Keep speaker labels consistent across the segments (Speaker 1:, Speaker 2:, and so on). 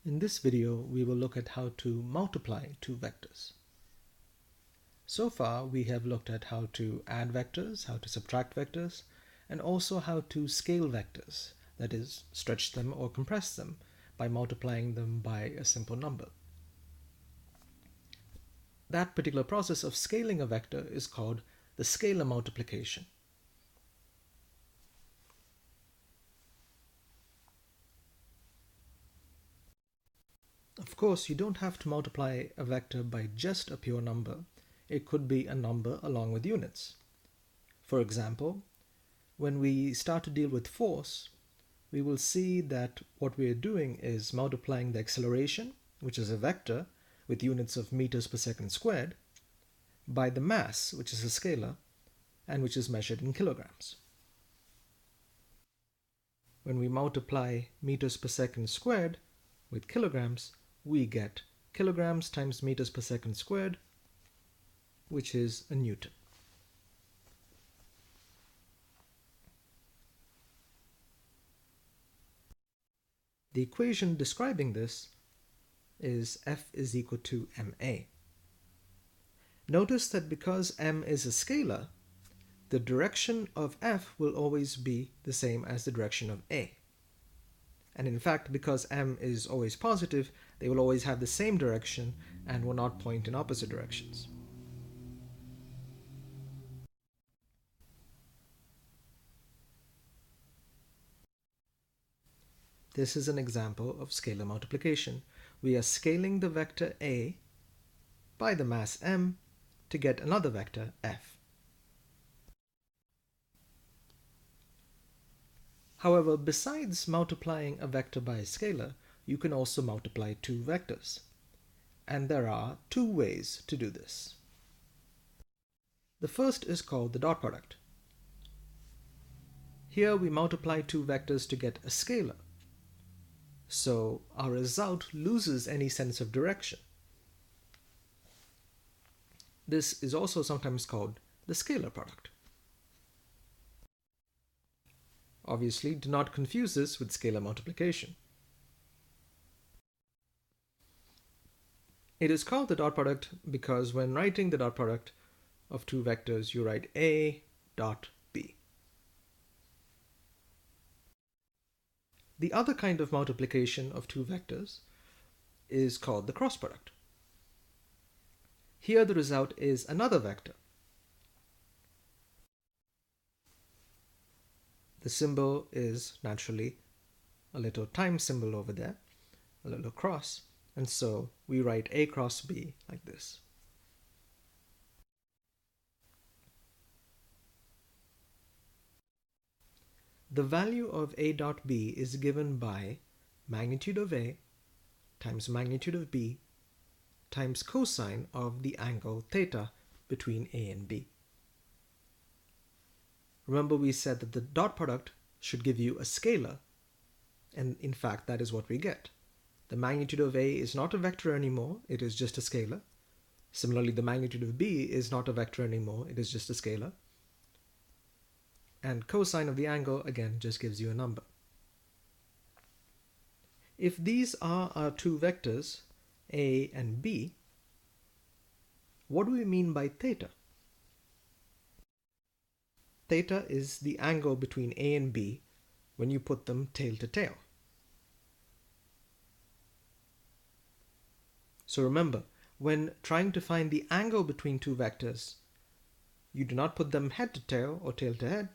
Speaker 1: In this video, we will look at how to multiply two vectors. So far, we have looked at how to add vectors, how to subtract vectors, and also how to scale vectors, that is, stretch them or compress them by multiplying them by a simple number. That particular process of scaling a vector is called the scalar multiplication. Of course, you don't have to multiply a vector by just a pure number. It could be a number along with units. For example, when we start to deal with force, we will see that what we are doing is multiplying the acceleration, which is a vector with units of meters per second squared, by the mass, which is a scalar, and which is measured in kilograms. When we multiply meters per second squared with kilograms, we get kilograms times meters per second squared, which is a Newton. The equation describing this is F is equal to ma. Notice that because m is a scalar, the direction of F will always be the same as the direction of a. And in fact, because m is always positive, they will always have the same direction and will not point in opposite directions. This is an example of scalar multiplication. We are scaling the vector a by the mass m to get another vector f. However, besides multiplying a vector by a scalar, you can also multiply two vectors. And there are two ways to do this. The first is called the dot product. Here we multiply two vectors to get a scalar. So our result loses any sense of direction. This is also sometimes called the scalar product. Obviously, do not confuse this with scalar multiplication. It is called the dot product because when writing the dot product of two vectors, you write a dot b. The other kind of multiplication of two vectors is called the cross product. Here the result is another vector. The symbol is naturally a little times symbol over there, a little cross, and so we write a cross b like this. The value of a dot b is given by magnitude of a times magnitude of b times cosine of the angle theta between a and b. Remember, we said that the dot product should give you a scalar, and in fact that is what we get. The magnitude of a is not a vector anymore, it is just a scalar. Similarly, the magnitude of b is not a vector anymore, it is just a scalar. And cosine of the angle, again, just gives you a number. If these are our two vectors, a and b, what do we mean by theta? Theta is the angle between a and b when you put them tail to tail. So remember, when trying to find the angle between two vectors, you do not put them head to tail or tail to head,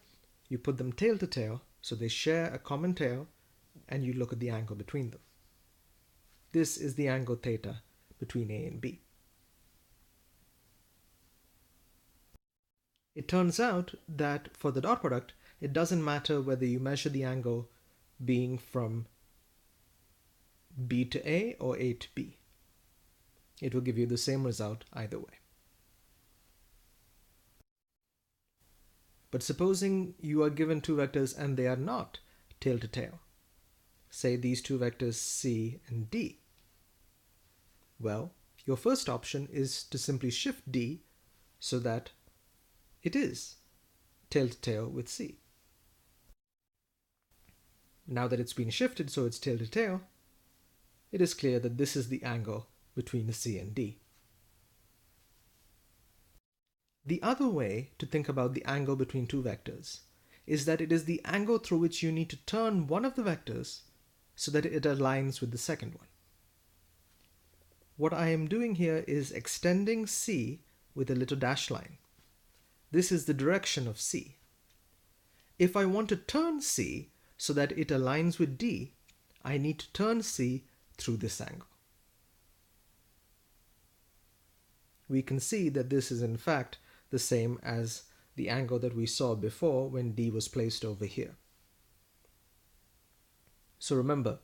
Speaker 1: you put them tail to tail, so they share a common tail, and you look at the angle between them. This is the angle theta between a and b. It turns out that for the dot product, it doesn't matter whether you measure the angle being from b to a or a to b. It will give you the same result either way. But supposing you are given two vectors and they are not tail to tail, say these two vectors c and d. Well, your first option is to simply shift d so that it is tail to tail with c. Now that it's been shifted so it's tail to tail, it is clear that this is the angle between the C and D. The other way to think about the angle between two vectors is that it is the angle through which you need to turn one of the vectors so that it aligns with the second one. What I am doing here is extending C with a little dashed line. This is the direction of C. If I want to turn C so that it aligns with D, I need to turn C through this angle. We can see that this is in fact the same as the angle that we saw before when D was placed over here. So remember,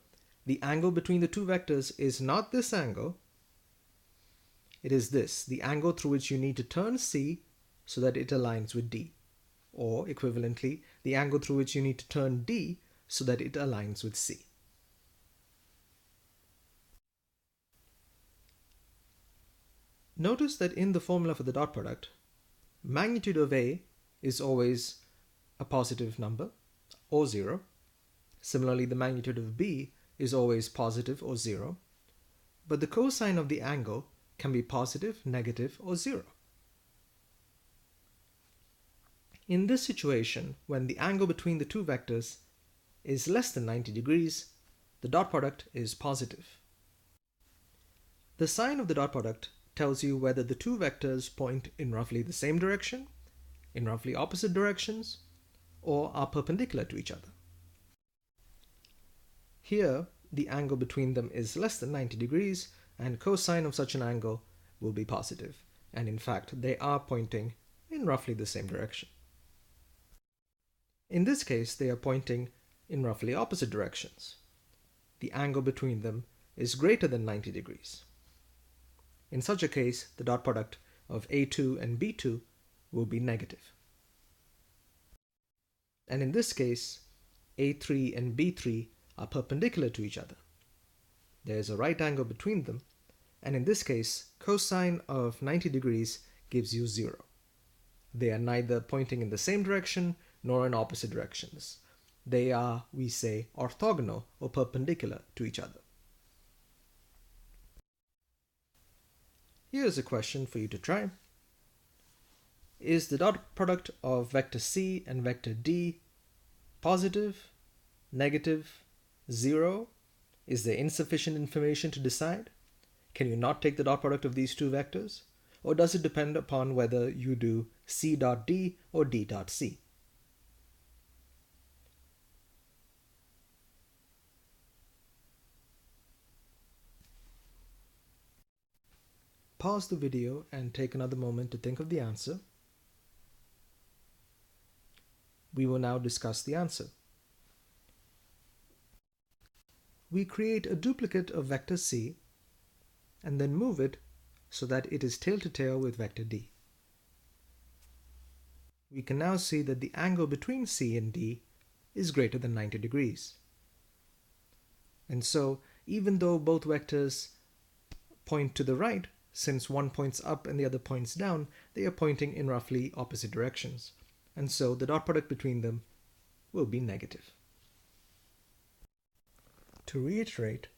Speaker 1: the angle between the two vectors is not this angle, it is this, the angle through which you need to turn C so that it aligns with D. Or equivalently, the angle through which you need to turn D so that it aligns with C. Notice that in the formula for the dot product, magnitude of A is always a positive number or 0. Similarly, the magnitude of B is always positive or 0. But the cosine of the angle can be positive, negative, or 0. In this situation, when the angle between the two vectors is less than 90 degrees, the dot product is positive. The sign of the dot product tells you whether the two vectors point in roughly the same direction, in roughly opposite directions, or are perpendicular to each other. Here, the angle between them is less than 90 degrees, and cosine of such an angle will be positive. And in fact, they are pointing in roughly the same direction. In this case, they are pointing in roughly opposite directions. The angle between them is greater than 90 degrees. In such a case, the dot product of A2 and B2 will be negative. And in this case, A3 and B3 are perpendicular to each other. There is a right angle between them, and in this case, cosine of 90 degrees gives you 0. They are neither pointing in the same direction nor in opposite directions. They are, we say, orthogonal or perpendicular to each other. Here's a question for you to try. Is the dot product of vector C and vector D positive, negative, 0? Is there insufficient information to decide? Can you not take the dot product of these two vectors? Or does it depend upon whether you do C dot D or D dot C? Pause the video and take another moment to think of the answer. We will now discuss the answer. We create a duplicate of vector C and then move it so that it is tail-to-tail with vector D. We can now see that the angle between C and D is greater than 90 degrees. And so, even though both vectors point to the right, since one points up and the other points down, they are pointing in roughly opposite directions. And so the dot product between them will be negative. To reiterate,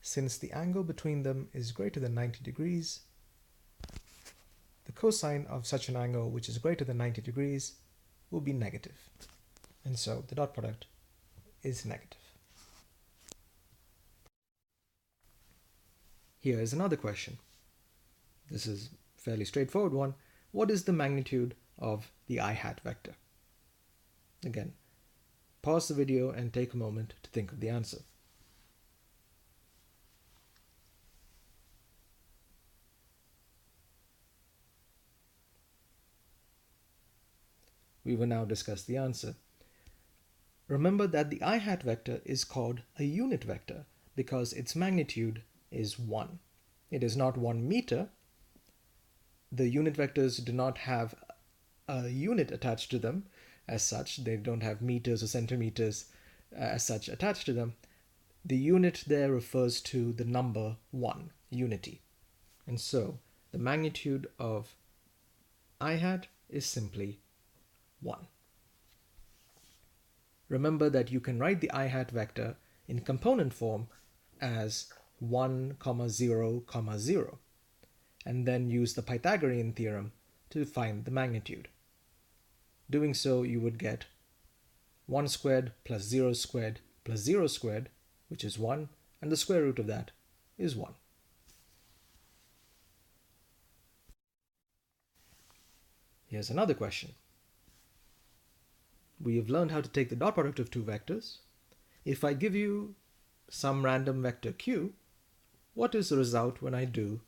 Speaker 1: since the angle between them is greater than 90 degrees, the cosine of such an angle which is greater than 90 degrees will be negative. And so the dot product is negative. Here is another question. This is a fairly straightforward one. What is the magnitude of the I hat vector? Again, pause the video and take a moment to think of the answer. We will now discuss the answer. Remember that the I hat vector is called a unit vector because its magnitude is 1. It is not 1 meter. The unit vectors do not have a unit attached to them as such. They don't have meters or centimeters as such attached to them. The unit there refers to the number 1, unity. And so the magnitude of I hat is simply 1. Remember that you can write the I hat vector in component form as 1, 0, 0, and then use the Pythagorean theorem to find the magnitude. Doing so, you would get 1 squared plus 0 squared plus 0 squared, which is 1, and the square root of that is 1. Here's another question. We have learned how to take the dot product of two vectors. If I give you some random vector q, what is the result when I do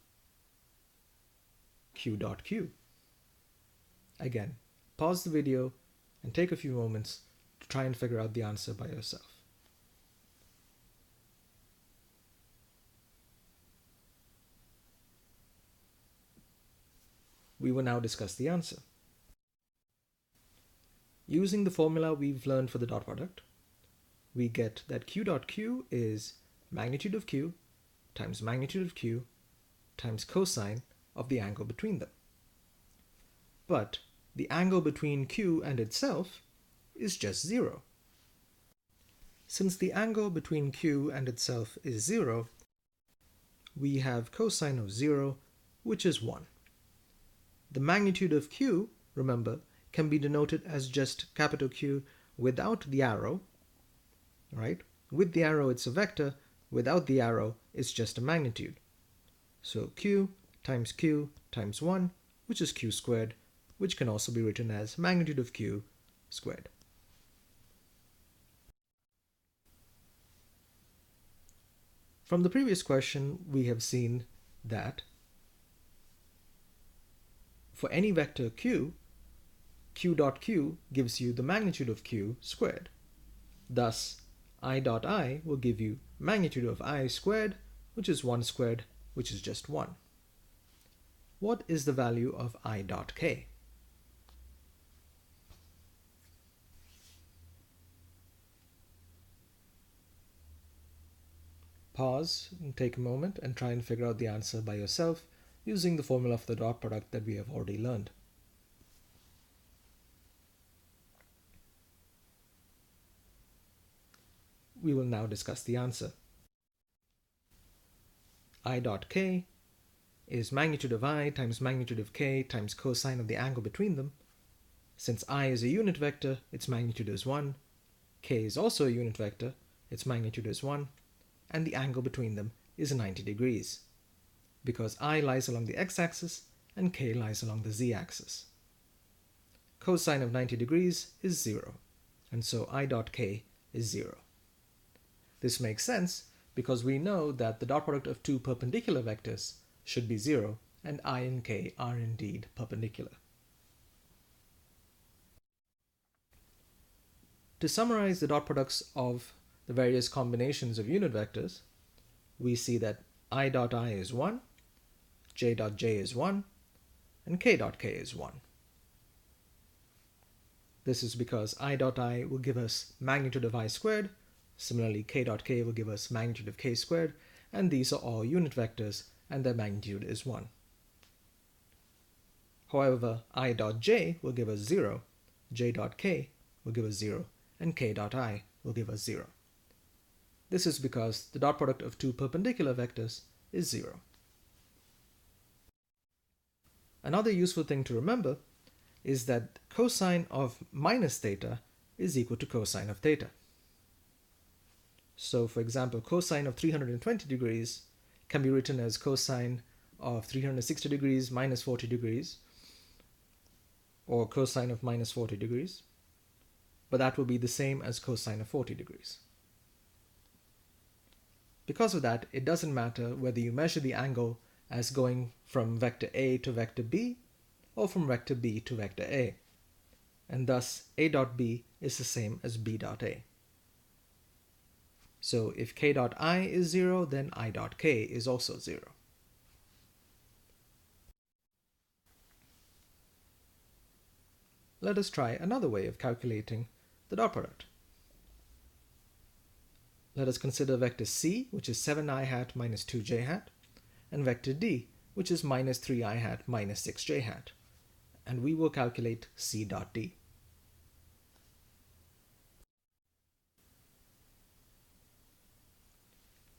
Speaker 1: q dot q? Again, pause the video and take a few moments to try and figure out the answer by yourself. We will now discuss the answer. Using the formula we've learned for the dot product, we get that q dot q is magnitude of q times magnitude of q times cosine of the angle between them. But the angle between q and itself is just 0. Since the angle between q and itself is 0, we have cosine of 0, which is 1. The magnitude of q, remember, can be denoted as just capital Q without the arrow, right? With the arrow, it's a vector. Without the arrow, it's just a magnitude. So q times 1, which is q squared, which can also be written as magnitude of q squared. From the previous question, we have seen that for any vector q, q dot q gives you the magnitude of q squared. Thus, I dot I will give you magnitude of I squared, which is 1 squared, which is just 1. What is the value of I dot k? Pause and take a moment and try and figure out the answer by yourself using the formula for the dot product that we have already learned. We will now discuss the answer. I dot k is magnitude of I times magnitude of k times cosine of the angle between them. Since I is a unit vector, its magnitude is 1. K is also a unit vector, its magnitude is 1. And the angle between them is 90 degrees, because I lies along the x-axis and k lies along the z-axis. Cosine of 90 degrees is 0, and so I dot k is 0. This makes sense because we know that the dot product of two perpendicular vectors should be 0, and I and k are indeed perpendicular. To summarize the dot products of the various combinations of unit vectors, we see that I dot I is 1, j dot j is 1, and k dot k is 1. This is because I dot I will give us magnitude of I squared. Similarly, k dot k will give us magnitude of k squared, and these are all unit vectors, and their magnitude is 1. However, I dot j will give us 0, j dot k will give us 0, and k dot I will give us 0. This is because the dot product of two perpendicular vectors is 0. Another useful thing to remember is that cosine of minus theta is equal to cosine of theta. So, for example, cosine of 320 degrees can be written as cosine of 360 degrees minus 40 degrees, or cosine of minus 40 degrees, but that will be the same as cosine of 40 degrees. Because of that, it doesn't matter whether you measure the angle as going from vector A to vector B, or from vector B to vector A, and thus A dot B is the same as B dot A. So if k dot I is 0, then I dot k is also 0. Let us try another way of calculating the dot product. Let us consider vector c, which is 7i hat minus 2j hat, and vector d, which is minus 3i hat minus 6j hat, and we will calculate c dot d.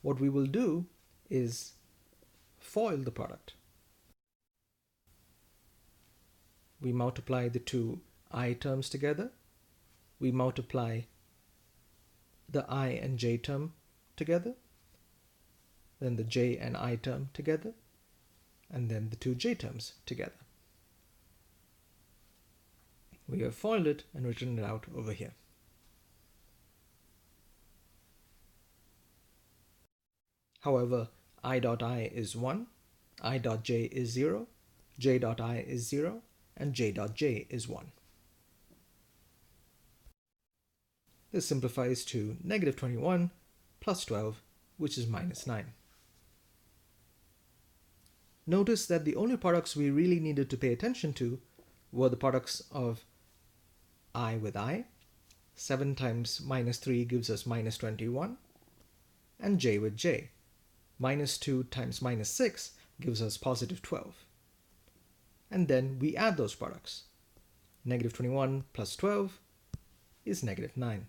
Speaker 1: what we will do is FOIL the product. We multiply the two I terms together. We multiply the I and j term together, then the j and I term together, and then the two j terms together. We have foiled it and written it out over here. However, I.I is 1, I.j is 0, j.I is 0, and j.j is 1. This simplifies to negative 21 plus 12, which is minus 9. Notice that the only products we really needed to pay attention to were the products of I with I. 7 times minus 3 gives us minus 21. And j with j. Minus 2 times minus 6 gives us positive 12. And then we add those products. Negative 21 plus 12 is negative 9.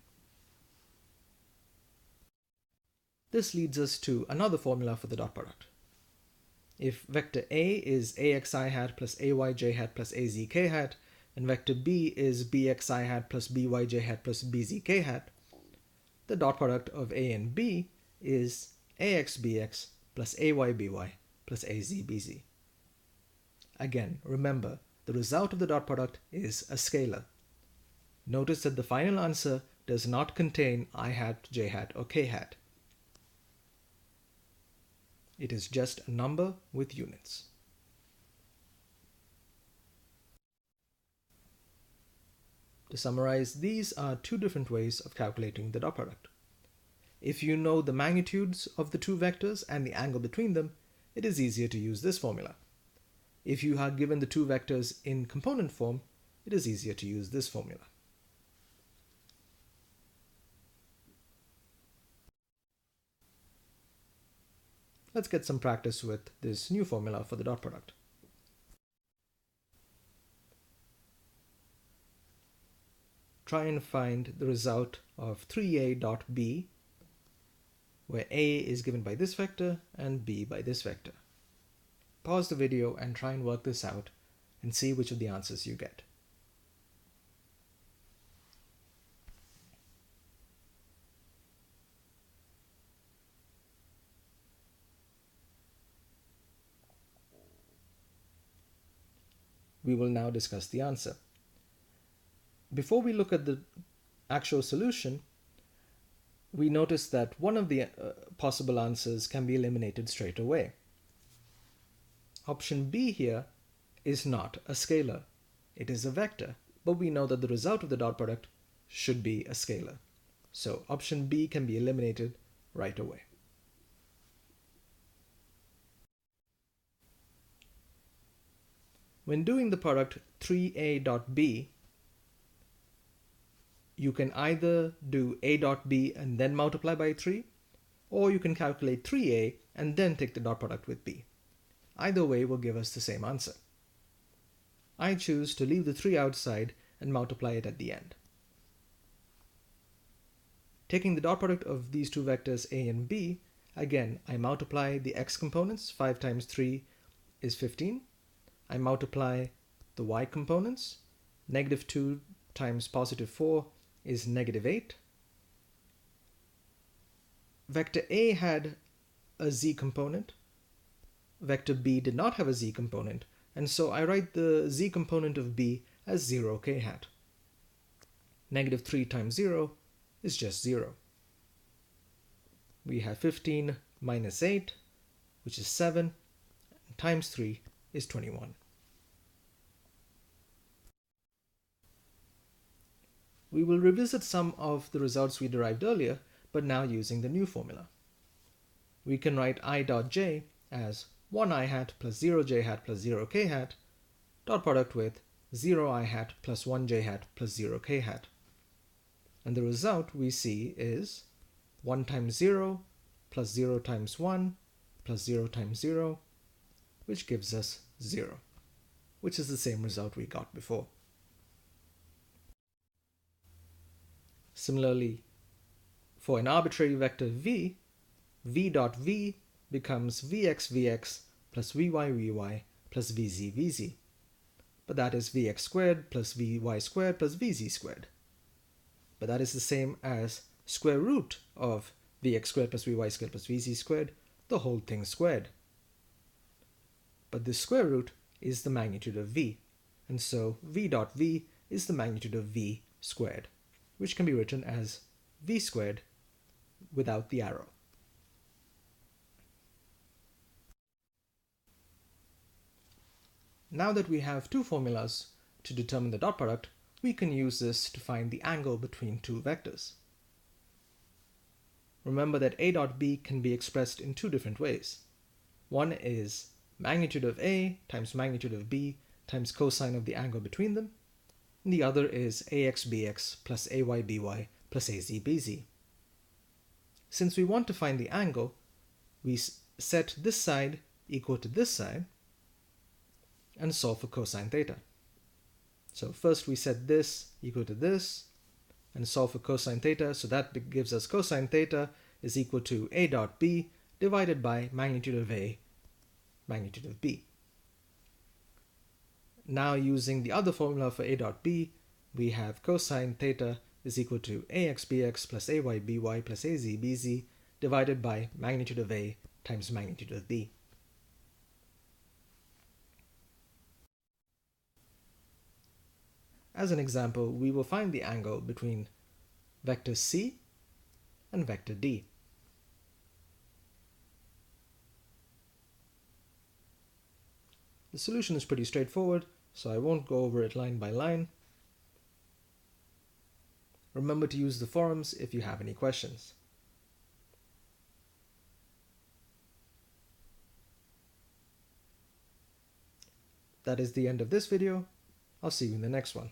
Speaker 1: This leads us to another formula for the dot product. If vector A is axi hat plus ayj hat plus azk hat, and vector B is bxi hat plus byj hat plus bzk hat, the dot product of A and B is axbx plus ayby plus azbz. Again, remember, the result of the dot product is a scalar. Notice that the final answer does not contain I hat, j hat, or k hat. It is just a number with units. To summarize, these are two different ways of calculating the dot product. If you know the magnitudes of the two vectors and the angle between them, it is easier to use this formula. If you are given the two vectors in component form, it is easier to use this formula. Let's get some practice with this new formula for the dot product. Try and find the result of 3a dot b, where a is given by this vector and b by this vector. Pause the video and try and work this out and see which of the answers you get. We will now discuss the answer. Before we look at the actual solution, we notice that one of the possible answers can be eliminated straight away. Option B here is not a scalar. It is a vector, but we know that the result of the dot product should be a scalar. So option B can be eliminated right away. When doing the product 3a dot b, you can either do a dot b and then multiply by 3, or you can calculate 3a and then take the dot product with b. Either way will give us the same answer. I choose to leave the 3 outside and multiply it at the end. Taking the dot product of these two vectors a and b, again I multiply the x components. 5 times 3 is 15. I multiply the y components. Negative 2 times positive 4 is negative 8. Vector A had a z component. Vector B did not have a z component, and so I write the z component of B as 0 k hat. Negative 3 times 0 is just 0. We have 15 minus 8, which is 7, and times 3 is 21. We will revisit some of the results we derived earlier, but now using the new formula. We can write I dot j as 1 I hat plus 0 j hat plus 0 k hat, dot product with 0 I hat plus 1 j hat plus 0 k hat. And the result we see is 1 times 0 plus 0 times 1 plus 0 times 0, which gives us 0, which is the same result we got before. Similarly, for an arbitrary vector v, v dot v becomes vx plus vy plus vz. But that is vx squared plus vy squared plus vz squared. But that is the same as square root of vx squared plus vy squared plus vz squared, the whole thing squared. But this square root is the magnitude of v, and so v dot v is the magnitude of v squared, which can be written as v squared without the arrow. Now that we have two formulas to determine the dot product, we can use this to find the angle between two vectors. Remember that a dot b can be expressed in two different ways. One is magnitude of a times magnitude of b times cosine of the angle between them, and the other is axbx plus ayby plus azbz. Since we want to find the angle, we set this side equal to this side and solve for cosine theta. So first we set this equal to this and solve for cosine theta, so that gives us cosine theta is equal to a dot b divided by magnitude of a, magnitude of b. Now using the other formula for a dot b, we have cosine theta is equal to axbx plus ayby plus azbz divided by magnitude of a times magnitude of b. As an example, we will find the angle between vector c and vector d. The solution is pretty straightforward, so I won't go over it line by line. Remember to use the forums if you have any questions. That is the end of this video. I'll see you in the next one.